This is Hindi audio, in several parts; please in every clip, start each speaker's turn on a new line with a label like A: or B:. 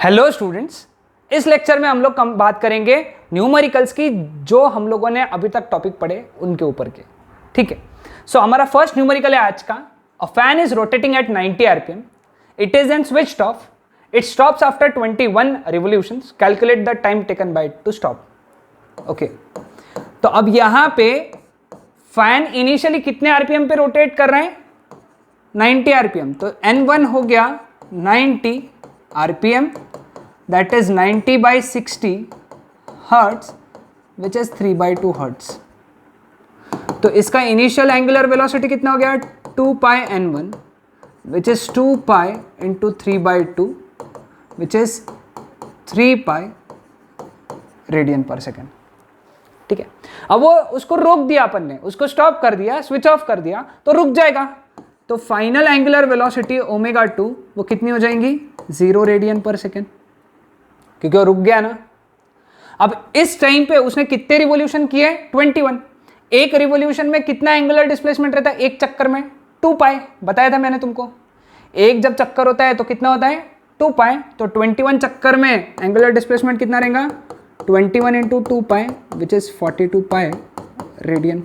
A: हेलो स्टूडेंट्स, इस लेक्चर में हम लोग बात करेंगे न्यूमेरिकल्स की, जो हम लोगों ने अभी तक टॉपिक पढ़े उनके ऊपर के। ठीक है, सो हमारा फर्स्ट न्यूमेरिकल है आज का। A fan is rotating at 90 RPM, it is and switched off, it stops after 21 revolutions, calculate the time taken by to stop. Okay, तो अब यहां पे फैन इनिशियली कितने आरपीएम पे रोटेट कर रहे हैं? 90 आरपीएम। तो N1 हो गया 90 RPM, that is 90 by 60 hertz, which is 3/2 hertz। तो इसका इनिशियल एंगुलर वेलोसिटी कितना हो गया? 2 pi n1, which is 2 pi into 3/2, which is 3 pi radian per second. ठीक है, अब वो उसको रोक दिया अपन ने, उसको स्टॉप कर दिया, स्विच ऑफ कर दिया, तो रुक जाएगा। तो फाइनल एंगुलर वेलोसिटी ओमेगा 2 वो कितनी हो जाएंगी? 0 रेडियन पर सेकेंड, क्योंकि वो रुक गया ना। अब इस टाइम पे उसने कितने रिवोल्यूशन किए? 21। एक रिवोल्यूशन में कितना एंगुलर डिस्प्लेसमेंट रहता है एक चक्कर में? 2 पाई, बताया था मैंने तुमको। एक जब चक्कर होता है तो कितना होता है? 2 पाई। तो 21 चक्कर में एंगुलर डिस्प्लेसमेंट कितना रहेगा? 21 into 2 pi, which is 42 pi radian.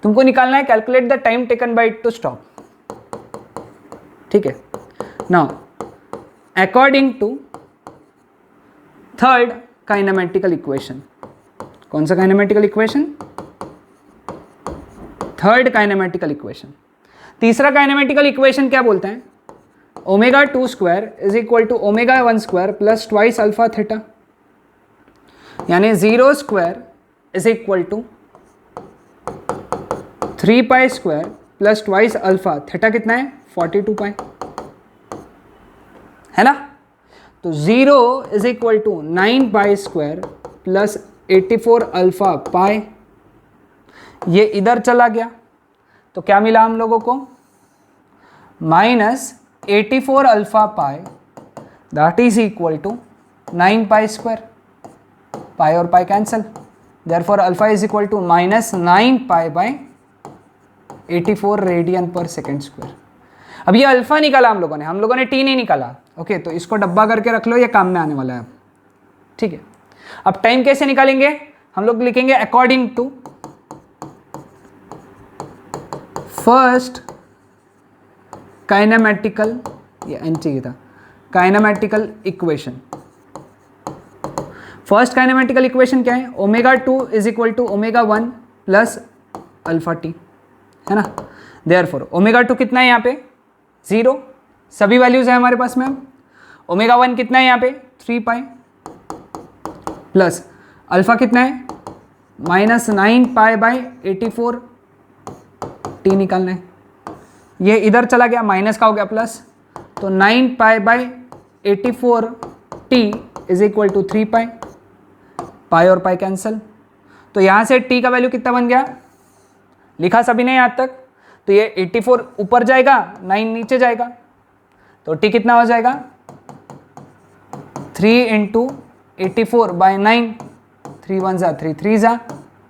A: तुमको निकालना है calculate the time taken by to stop. ठीक है, now according to third kinematical equation, कौन सा kinematical equation? Third kinematical equation. तीसरा काइनेमेटिकल इक्वेशन क्या बोलते हैं? Omega 2 square is equal to omega 1 square plus twice alpha theta, यानी 0 square is equal to 3 pi square plus twice alpha, theta कितना है? 42 पाई, है ना। तो 0 is equal to 9 pi square plus 84 alpha pi, ये इधर चला गया तो क्या मिला हम लोगों को? Minus 84 alpha pi, that is equal to 9 pi square, pi और pi cancel, therefore alpha is equal to minus 9 pi by 84 radian per second square. अब ये अल्फा निकाला हम लोगों ने टी नहीं निकाला। ओके, तो इसको डब्बा करके रख लो, ये काम में आने वाला है। ठीक है, अब टाइम कैसे निकालेंगे? हम लोग लिखेंगे अकॉर्डिंग टू फर्स्ट काइनेमेटिकल, ये एन चाहिए था, kinematical equation. First kinematical equation क्या है? Omega 2 is equal to omega 1 plus alpha t, है ना। देयरफॉर ओमेगा 2 कितना है यहाँ पे? 0, सभी वैल्यूज है हमारे पास में। अब ओमेगा 1 कितना है यहाँ पे? 3 पाई, प्लस अल्फा कितना है? माइनस 9 पाई बाई 84, टी निकालना है। ये इधर चला गया, माइनस का हो गया प्लस, तो 9 pi by 84 t is equal to 3 pi, pi और पाई कैंसल। तो यहाँ से टी का वैल्यू कितना बन गया? लिखा सभी ने यहाँ तक? तो ये 84 ऊपर जाएगा, 9 नीचे जाएगा, तो टी कितना हो जाएगा? 3 इंटू 84 बाई 9, 3 1 जा 3 3 जा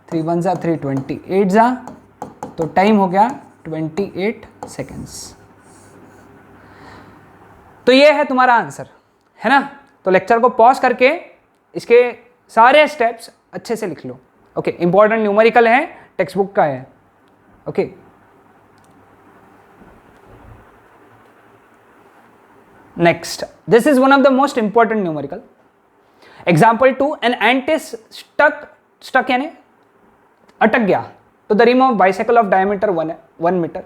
A: 3 1 जा 3 28 जा, तो टाइम हो गया 28 सेकेंड्स। तो ये है तुम्हारा आंसर, है ना। तो लेक्चर को पॉज करके इसके सारे स्टेप्स अच्छे से लिख लो। ओके, इंपॉर्टेंट न्यूमेरिकल है, टेक्स्ट बुक का है। Okay, next, this is one of the most important numerical. Example 2, an ant is stuck यानी अटक गया to the rim of bicycle of diameter 1 meter.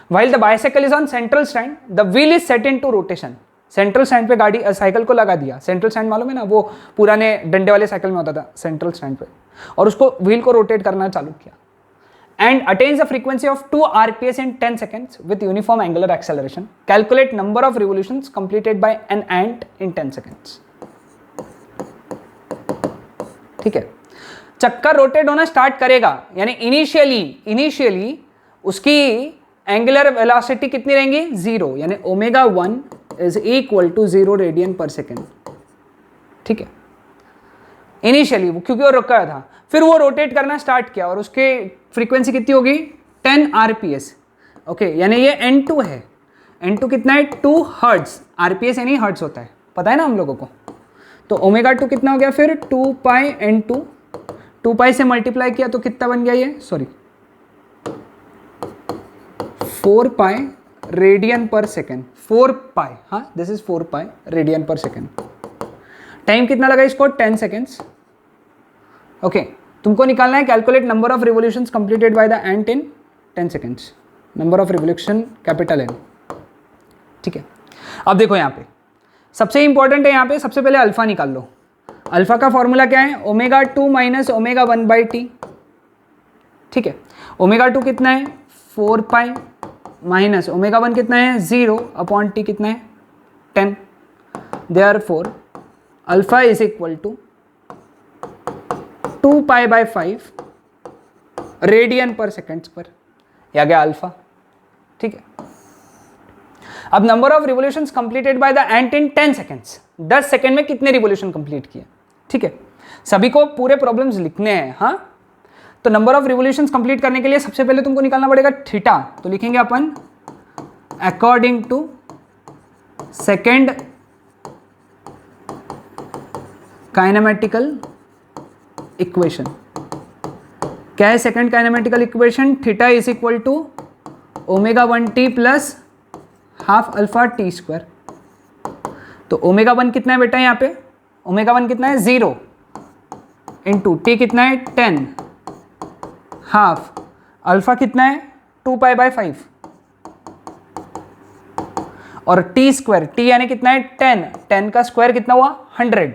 A: While the bicycle is on central stand, the wheel is set into rotation. Central stand पे गाड़ी साइकिल को लगा दिया। सेंट्रल स्टैंड मालूम है ना, वो पुराने डंडे वाले साइकिल में होता था सेंट्रल स्टैंड पे, और उसको व्हील को रोटेट करना चालू किया। And attains a frequency of 2 RPS in 10 seconds with uniform angular acceleration. Calculate number of revolutions completed by an ant in 10 seconds. ठीक है, चक्कर रोटेट होना स्टार्ट करेगा, यानी इनिशियली उसकी एंगुलर वेलोसिटी कितनी रहेंगी? 0, यानी omega 1 is equal to 0 radian per second. ठीक है, इनिशियली क्योंकि वो रुका था, फिर वो रोटेट करना स्टार्ट किया और उसके फ्रीक्वेंसी कितनी होगी? 10 RPS। ओके, यानी ये N2 है। N2 कितना है? 2 हर्ट्ज। RPS यानी हर्ट्ज होता है। पता है ना हम लोगों को। तो ओमेगा 2 कितना हो गया फिर 2 पाई n2, 2 पाई से मल्टीप्लाई किया तो कितना बन गया ये, sorry 4 pi radian per second, 4 pi, हाँ this is 4 pi radian per second. Time कितना लगा इसको, 10 सेकेंड्स। ओके, तुमको निकालना है calculate number of revolutions completed by the ant in 10 seconds, number of revolution capital N. ठीक है, अब देखो यहाँ पे सबसे इंपॉर्टेंट है, यहाँ पे सबसे पहले अल्फा निकाल लो। अल्फा का फॉर्मूला क्या है, omega 2 minus omega 1 by T. ठीक है, ओमेगा 2 कितना है 4 पाई माइनस ओमेगा 1 कितना है 0 अपॉन टी कितना है 10। Therefore alpha is equal to 2 pi by 5 radian per second square, ये आ गया अल्फा। ठीक है, अब number of revolutions completed by the ant in 10 seconds, 10 second में कितने रिवोल्यूशन कंप्लीट किए। ठीक है, सभी को पूरे प्रॉब्लम्स लिखने हैं। हाँ, तो नंबर ऑफ रिवोल्यूशंस कंप्लीट करने के लिए सबसे पहले तुमको निकालना पड़ेगा थीटा। तो लिखेंगे अपन according to second kinematical equation. क्या है second kinematical equation, theta is equal to omega 1t plus half alpha T square. तो ओमेगा 1 कितना है बेटा, यहाँ पे ओमेगा 1 कितना है 0 इंटू टी कितना है 10 हाफ अल्फा कितना है 2 पाई बाय 5 और टी स्क्वायर, टी यानी कितना है 10, 10 का स्क्वायर कितना हुआ 100,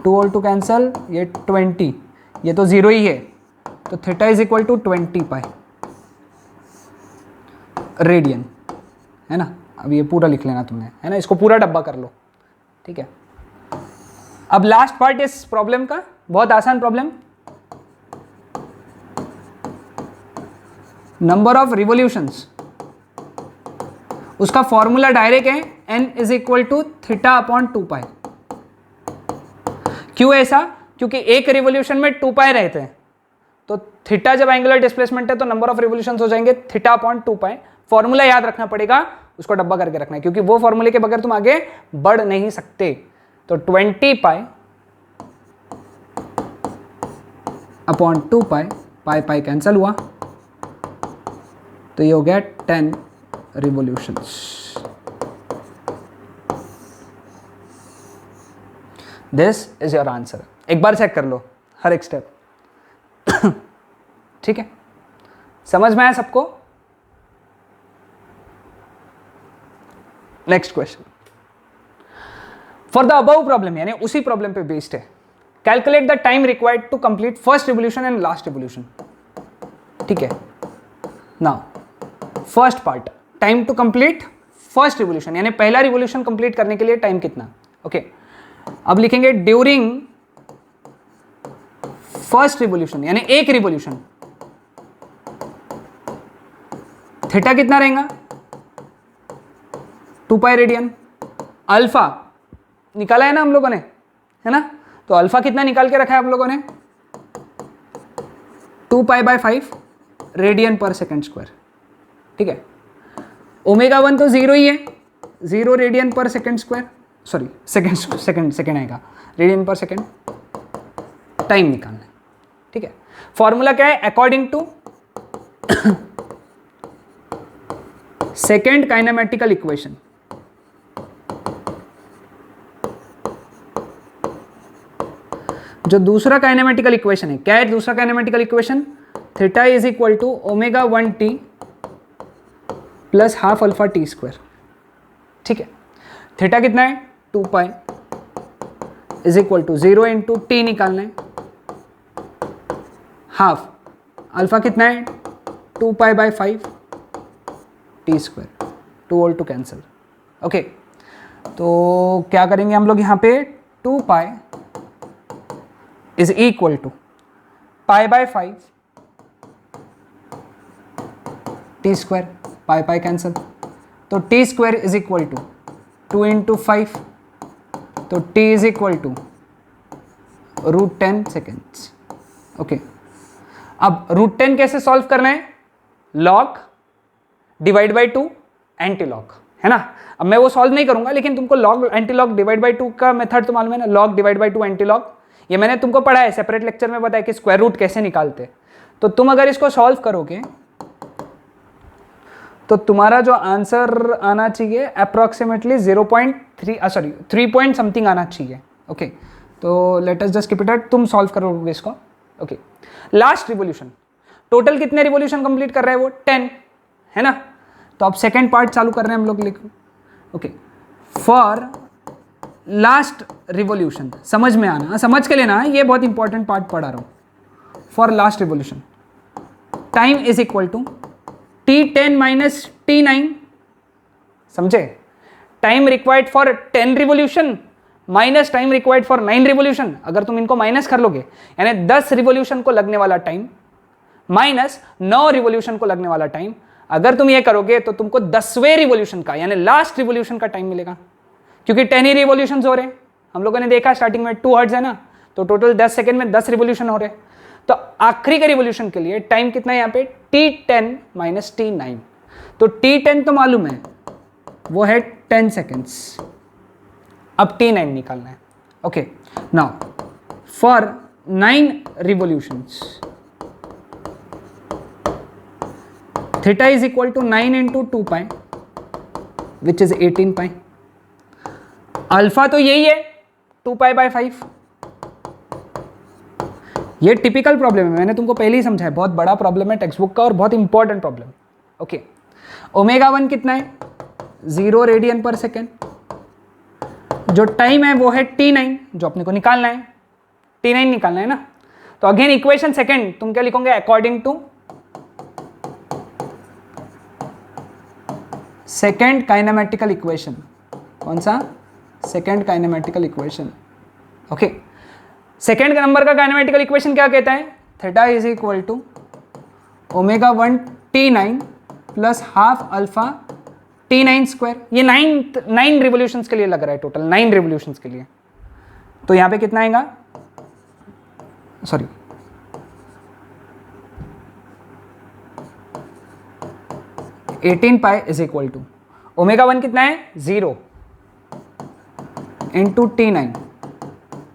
A: 2 और 2 कैंसल, ये 20, ये तो 0 ही है, तो theta is equal to 20 pi radian, है ना। अब ये पूरा लिख लेना तुमने, है ना, इसको पूरा डब्बा कर लो। ठीक है, अब लास्ट पार्ट इस प्रॉब्लम का, बहुत आसान प्रॉब्लम, नंबर ऑफ रिवोल्यूशंस, उसका फॉर्मूला डायरेक्ट है n is equal to theta upon 2 pi. क्यों ऐसा, क्योंकि एक रिवोल्यूशन में 2 पाई रहते हैं, तो थीटा जब एंगुलर डिस्प्लेसमेंट है तो नंबर ऑफ रिवोल्यूशंस हो जाएंगे थीटा अपॉन 2 पाई। फॉर्मूला याद रखना पड़ेगा, उसको डब्बा करके रखना है, क्योंकि वो फॉर्मूले के बगैर तुम आगे बढ़ नहीं सकते। तो 20 पाई अपॉन 2 पाई, पाई पाई कैंसल हुआ, तो ये हो गया 10 revolutions. This is your answer. एक बार चेक कर लो हर एक स्टेप। ठीक है, समझ में आया सबको। Next question, for the above problem, यानी उसी प्रॉब्लम पे बेस्ड है, calculate the time required to complete first revolution and last revolution. ठीक है, now first part, time to complete first revolution, यानी पहला रिवोल्यूशन कंप्लीट करने के लिए टाइम कितना। ओके, अब लिखेंगे ड्यूरिंग फर्स्ट रिवोल्यूशन, यानी एक रिवोल्यूशन, थीटा कितना रहेगा 2 पाई रेडियन। अल्फा निकाला है ना हम लोगों ने, है ना, तो अल्फा कितना निकाल के रखा है हम लोगों ने 2 pi by 5 radian per second square. ठीक है, ओमेगा 1 तो 0 ही है, 0 radian per second square, sorry second आएगा रेडियन पर सेकेंड। टाइम निकालना है। ठीक है, फॉर्मूला क्या है, according to second kinematical equation. जो दूसरा काइनेमेटिकल इक्वेशन है, क्या है दूसरा kinematical equation, theta is equal to omega 1t plus half alpha T square. ठीक है, थीटा कितना है 2 pi is equal to 0 into t निकालना है, हाफ अल्फा कितना है 2 पाई बाय 5 टी स्क्वायर, 2 और 2 कैंसिल। ओके, तो क्या करेंगे हम लोग यहाँ पे 2 pi is equal to pi by 5 T square, pi pi cancel, तो T square is equal to 2 into 5, तो T is equal to √10 seconds. Okay, अब √10 कैसे सॉल्व करना है, log divide by 2 anti log. है ना। अब मैं वो सॉल्व नहीं करूंगा, लेकिन तुमको log anti log divide by 2 का मेथड तो मालूम है ना, log divide by 2 anti log, ये मैंने तुमको पढ़ा है सेपरेट लेक्चर में, बताया कि स्क्वायर रूट कैसे निकालते। तो तुम अगर इसको सॉल्व करोगे तो तुम्हारा जो आंसर आना चाहिए अप्रोक्सीमेटली 3 पॉइंट समथिंग आना चाहिए। ओके, तो let us just keep it at, तुम सॉल्व करोगे इसको। ओके, लास्ट रिवोल्यूशन, टोटल कितने रिवोल्यूशन कंप्लीट कर रहे हैं वो 10, है ना। तो अब सेकेंड पार्ट चालू कर रहे हैं हम लोग, लिखो। ओके, फॉर लास्ट रिवोल्यूशन, समझ में आना, समझ के लेना, ये बहुत इंपॉर्टेंट पार्ट पढ़ा रहा हूं। For last revolution time is equal to T10 minus T9, समझे। Time required for 10 revolution minus time required for 9 revolution, अगर तुम इनको माइनस कर लोगे, यानी 10 रिवोल्यूशन को लगने वाला टाइम माइनस 9 रिवोल्यूशन को लगने वाला टाइम, अगर तुम ये करोगे तो तुमको 10वें रिवोल्यूशन का यानी लास्ट रिवोल्यूशन का टाइम मिलेगा, क्योंकि 10 ही रिवोल्यूशन हो रहे हैं। हम लोगों ने देखा स्टार्टिंग में 2 हर्ट्ज है ना, तो टोटल 10 सेकेंड में 10 रिवोल्यूशन हो रहे हैं। तो आखिरी के रिवोल्यूशन के लिए टाइम कितना है यहाँ पे, T10 माइनस T9। तो T10 तो मालूम है, वो है 10 सेकेंड्स, अब T9 निकालना है। Okay, now for 9 revolutions theta is equal to 9 into 2 pi which is 18 pi. Alpha तो यही है 2 पाई बाय 5। ये टिपिकल प्रॉब्लम है, मैंने तुमको पहले ही समझाया, बहुत बड़ा प्रॉब्लम है टेक्स्ट बुक का और बहुत इंपॉर्टेंट प्रॉब्लम। ओके, ओमेगा 1 कितना है, 0 रेडियन पर सेकेंड। जो टाइम है वो है T9, जो अपने को निकालना है, T9 निकालना है ना। तो अगेन इक्वेशन सेकेंड तुम क्या लिखोगे, according to second kinematical equation. कौन सा, second kinematical equation. Okay, second number का काइनेमेटिकल इक्वेशन क्या कहता है, theta is equal to omega 1 T9 plus half alpha T9 square. ये 9 रिवोल्यूशंस के लिए लग रहा है, टोटल 9 रिवोल्यूशंस के लिए। तो यहां पे कितना आएगा, sorry 18 pi is equal to omega 1 कितना है 0 into T9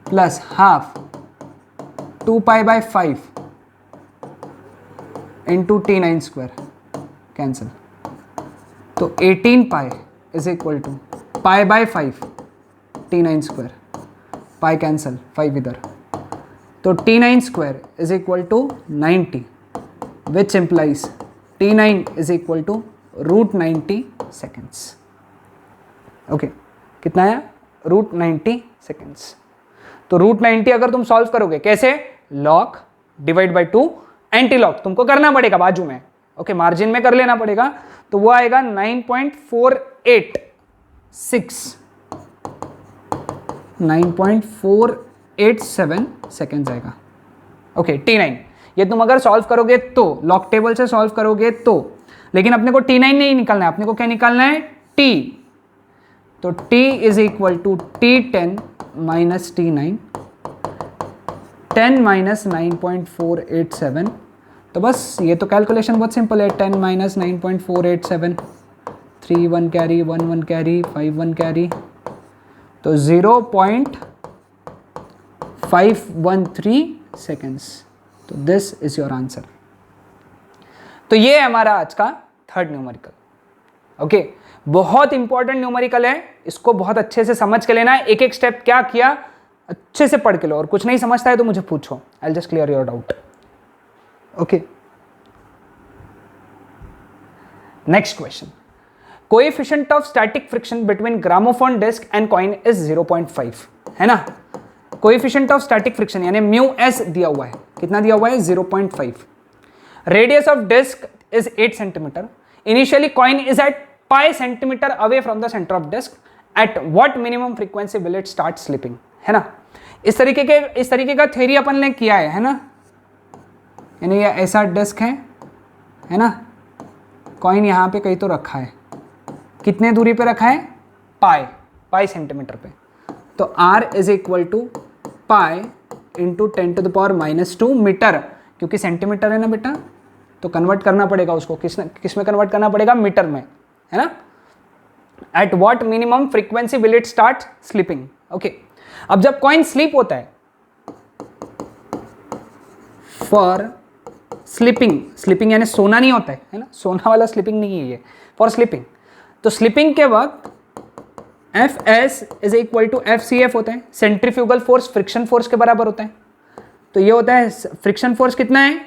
A: plus half 2 pi by 5 into T9 square, cancel. तो 18 pi is equal to pi by 5 T9 square, pi cancel, 5 इधर। तो T9 square is equal to 90 which implies T9 is equal to √90 seconds. Okay, कितना है, √90 सेकेंड्स। तो √90 अगर तुम सॉल्व करोगे कैसे, log divide by 2 anti log तुमको करना पड़ेगा बाजू में। ओके, मार्जिन में कर लेना पड़ेगा। तो वो आएगा 9.487 सेकेंड्स आएगा। ओके, T9 ये तुम अगर सॉल्व करोगे तो लॉग टेबल से सॉल्व करोगे तो, लेकिन अपने को T9 नहीं निकालना है, अपने को क्या निकालना है, T। तो T is equal to T10 minus T9, 10 minus 9.487। तो बस ये तो कैलकुलेशन बहुत सिंपल है, 10 माइनस 9.487, 3 1 कैरी 1 1 कैरी 5 1 कैरी, तो 0.513 सेकेंड्स। तो दिस इज योर आंसर। तो ये है हमारा आज का थर्ड न्यूमेरिकल। ओके, बहुत इंपॉर्टेंट न्यूमेरिकल है, इसको बहुत अच्छे से समझ के लेना है। एक एक स्टेप क्या किया अच्छे से पढ़ के लो, और कुछ नहीं समझता है तो मुझे पूछो, I will just clear your doubt. Okay, next question, coefficient of static friction between gramophone disc and coin is 0.5, है ना। कोएफिशिएंट ऑफ स्टैटिक फ्रिक्शन यानी म्यू एस दिया हुआ है, कितना दिया हुआ है 0.5। Radius of disc is 8 centimetre. Initially coin is at pi centimetre away from the centre of disc, at what minimum frequency will it start slipping, है ना। इस तरीके का थ्योरी अपन ने किया है ना। यानी ये ऐसा डिस्क है ना, कॉइन यहाँ पे कहीं तो रखा है, कितने दूरी पे रखा है, पाई सेंटीमीटर पे। तो R is equal to pi into 10⁻⁻2 metre, क्योंकि सेंटीमीटर है ना बेटा, तो कन्वर्ट करना पड़ेगा उसको, किस में कन्वर्ट करना पड़ेगा, मीटर में, है ना। At what minimum frequency will it start slipping. Okay, अब जब कॉइन स्लीप होता है, फॉर स्लीपिंग, स्लीपिंग यानी सोना नहीं होता है ना, सोना वाला स्लीपिंग नहीं है ये, फॉर स्लीपिंग। तो स्लीपिंग के वक्त f s is equal to f c f होता है, सेंट्रीफ्यूगल फोर्स फ्रिक्शन फोर्स के बराबर होता है। तो ये होता है फ्रिक्शन फोर्स कितना है,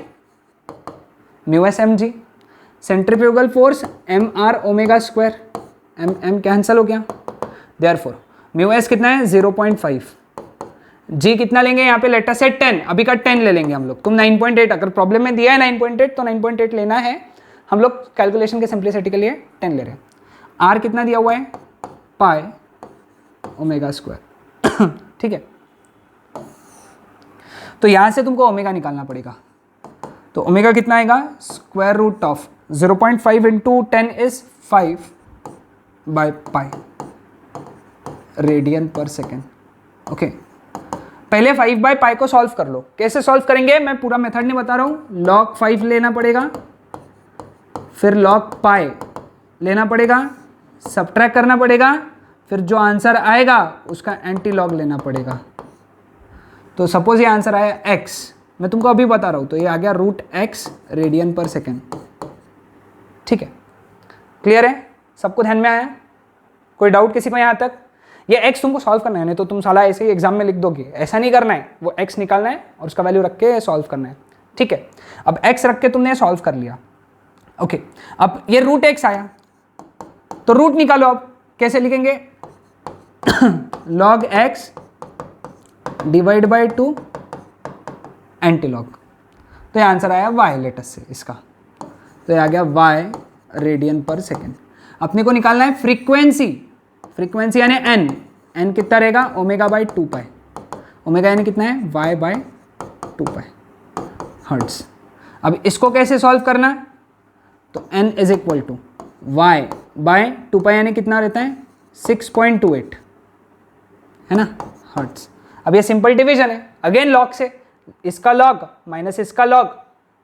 A: mu s m g, centrifugal force m r omega square, m m cancel हो गया, देयरफॉर म्यू एस कितना है 0.5, जी कितना लेंगे यहाँ पे, लेटर से 10, अभी का 10 ले लेंगे हम लोग। तुम 9.8, अगर प्रॉब्लम में दिया है 9.8 तो 9.8 लेना है, हम लोग कैलकुलेशन के सिंप्लिसिटी के लिए 10 ले रहे हैं। आर कितना दिया हुआ है, पाई ओमेगा स्क्वायर, ठीक है। तो यहां से तुमको ओमेगा निकालना पड़ेगा, तो ओमेगा कितना आएगा, square root of 0.5 into 10 is 5 by pi radian per second. Okay, पहले 5 बाय पाई को सॉल्व कर लो। कैसे सॉल्व करेंगे, मैं पूरा मेथड नहीं बता रहा हूं। लॉग 5 लेना पड़ेगा, फिर लॉग पाई लेना पड़ेगा, सबट्रैक्ट करना पड़ेगा, फिर जो आंसर आएगा उसका एंटी लॉग लेना पड़ेगा। तो सपोज ये आंसर आया x, मैं तुमको अभी बता रहा हूं, तो ये आ गया root x radian per second. ठीक है, क्लियर है, सबको ध्यान में आया, कोई डाउट किसी को यहाँ तक? ये x तुमको सॉल्व करना है, नहीं तो तुम साला ऐसे ही एग्जाम में लिख दोगे, ऐसा नहीं करना है, वो x निकालना है और उसका वैल्यू रख के सॉल्व करना है। ठीक है, अब x रख के तुमने सॉल्व कर लिया। ओके, अब ये रूट x आया, तो रूट निकालो। अब कैसे लिखेंगे, log x divide by 2 anti log, तो ये आंसर आया y लेटेस्ट से इसका, तो ये आ गया y रेडियन पर सेकेंड। अपने को निकालना है फ्रीक्वेंसी, फ्रीक्वेंसी यानी n, n कितना रहेगा, ओमेगा बाई 2 पाई, ओमेगा यानी कितना है, y बाई 2 पाई हर्ट्स। अब इसको कैसे सॉल्व करना, तो n is equal to y by 2 pi यानी कितना रहता है 6.28, है ना, हर्ट्स। अब ये सिंपल डिवीजन है, अगेन लॉग से, इसका लॉग माइनस इसका लॉग,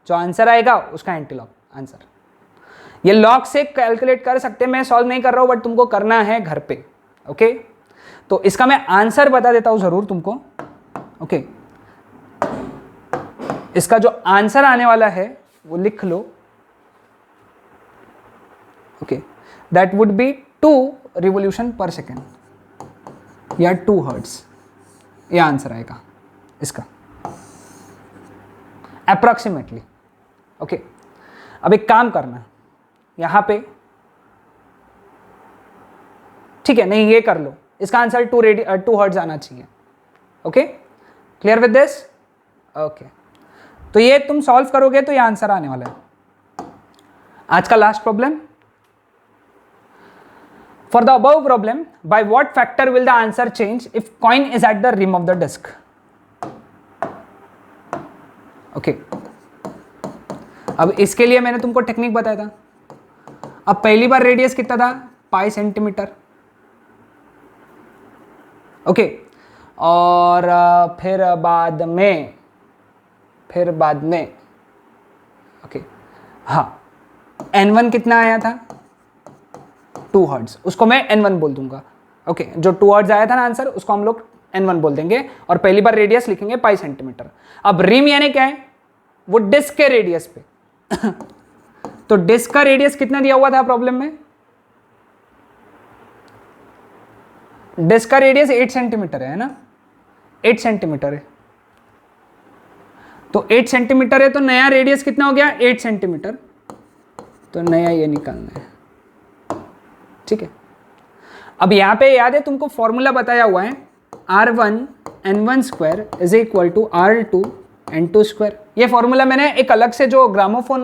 A: जो आंसर आएगा उसका एंटी लॉग आंसर। ये लॉग से कैलकुलेट कर सकते हैं, मैं सॉल्व नहीं कर रहा हूं, बट तुमको करना है घर पे। ओके, तो इसका मैं आंसर बता देता हूं जरूर तुमको। ओके, इसका जो आंसर आने वाला है वो लिख लो। Okay, that would be 2 revolution per second या 2 हर्ट्स, ये आंसर आएगा इसका अप्रॉक्सीमेटली। ओके, अब एक काम करना यहां पे, ठीक है, नहीं ये कर लो, इसका आंसर 2 हर्ट्ज आना चाहिए। Okay, clear with this? Okay, तो ये तुम सॉल्व करोगे तो ये आंसर आने वाला है। आज का last problem, for the above problem, by what factor will the answer change if coin is at the rim of the disc? Okay, अब इसके लिए मैंने तुमको टेक्निक बताया था। अब पहली बार रेडियस कितना था, पाई सेंटीमीटर। ओके, और फिर बाद में ओके, हाँ, n1 कितना आया था, 2 हर्ट्ज, उसको मैं n1 बोल दूंगा। ओके, जो 2 हर्ट्ज आया था ना आंसर, उसको हम लोग n1 बोल देंगे, और पहली बार रेडियस लिखेंगे पाई सेंटीमीटर। अब रिम यानी क्या है, वो डिस्क के रेडियस पे तो डिस्क का रेडियस कितना दिया हुआ था प्रॉब्लम में, डिस्क का रेडियस 8 सेंटीमीटर है ना, 8 सेंटीमीटर है, तो 8 सेंटीमीटर है, तो नया रेडियस कितना हो गया, 8 सेंटीमीटर, तो नया ये निकालना है। ठीक है, अब यहां पे याद है तुमको फॉर्मूला बताया हुआ है, R1 N1 square is equal to R2 N2 square. ये फॉर्मूला मैंने एक अलग से जो ग्रामोफोन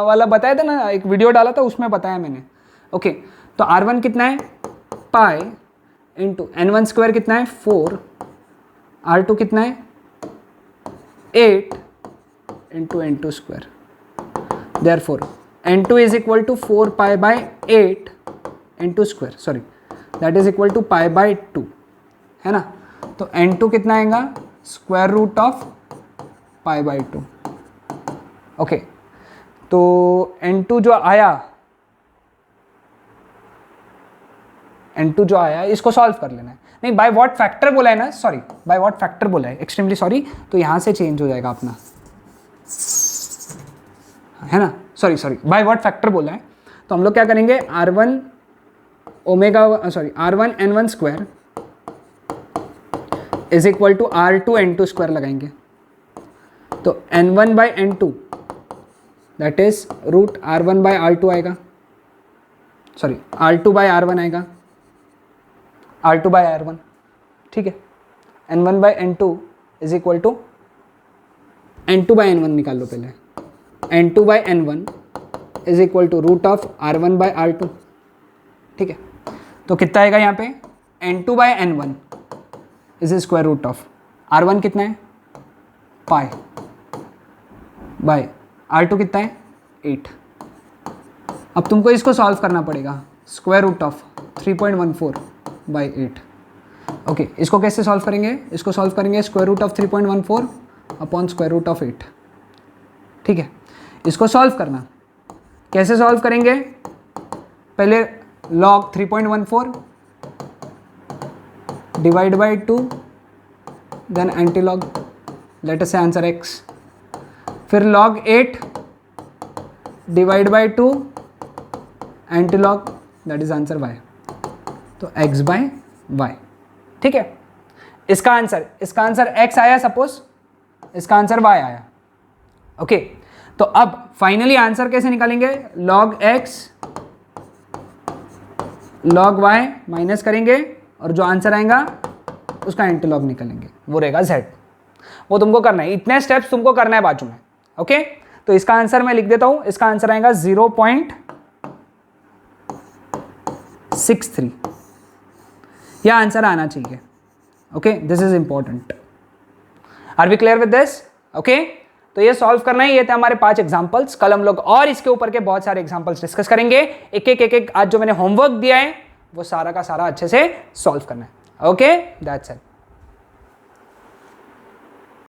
A: वाला बताया था ना, एक वीडियो डाला था उसमें बताया मैंने। ओके, तो R1 कितना है, पाई इंटू N1 स्क्वायर कितना है 4, R2 कितना है 8 into N2 square, therefore N2 is equal to 4 pi by 8 into square, sorry, that is equal to pi by 2, है ना। तो n2 कितना आएगा, square root of pi by 2। Okay, तो n2 जो आया n2 जो आया है इसको सॉल्व कर लेना है। नहीं, बाय व्हाट फैक्टर बोला है ना, सॉरी बाय व्हाट फैक्टर बोला है, एक्सट्रीमली सॉरी, तो यहाँ से चेंज हो जाएगा अपना, है ना, सॉरी बाय व्हाट फैक्टर बोला है। तो हम लोग क्या करेंगे, r1 n1 square is equal to r2 n2 square लगाएंगे। तो n1 by n2 that is root r1 by r2 आएगा, सॉरी r2 बाई r1 आएगा, r2 बाई r1, ठीक है। n1 by n2 is equal to n2 by n1 निकाल लो पहले, n2 by n1 is equal to root of r1 by r2, ठीक है। तो कितना आएगा यहाँ पे, n2 by n1 is square root of r1 कितना है, पाई, बाय r2 कितना है, 8। अब तुमको इसको सॉल्व करना पड़ेगा, square root of 3.14 by 8। Okay, इसको कैसे सॉल्व करेंगे, इसको सॉल्व करेंगे square root of 3.14 upon square root of 8, ठीक है। इसको सॉल्व करना, कैसे सॉल्व करेंगे, पहले log 3.14 divide by 2 then antilog, let us say answer x, फिर log 8 divide by 2 anti log, that is answer y। तो x बाय y, ठीक है। इसका आंसर x आया, सपोज इसका आंसर y आया, ओके। तो अब फाइनली आंसर कैसे निकालेंगे, log x log y minus करेंगे और जो आंसर आएगा उसका एंटी लॉग निकालेंगे, वो रहेगा z। वो तुमको करना है, इतने स्टेप्स तुमको करना है बाजू में, ओके। तो इसका आंसर मैं लिख देता हूं, इसका आंसर आएगा 0.63, यह आंसर आना चाहिए, okay. This is important, are we clear with this, okay. तो ये सॉल्व करना है, ये थे हमारे 5 एग्जांपल्स। कल हम लोग और इसके ऊपर के बहुत सारे एग्जांपल्स डिस्कस करेंगे, एक एक आज जो मैंने होमवर्क दिया है वो सारा का सारा अच्छे से सॉल्व करना है, ओके। That's it.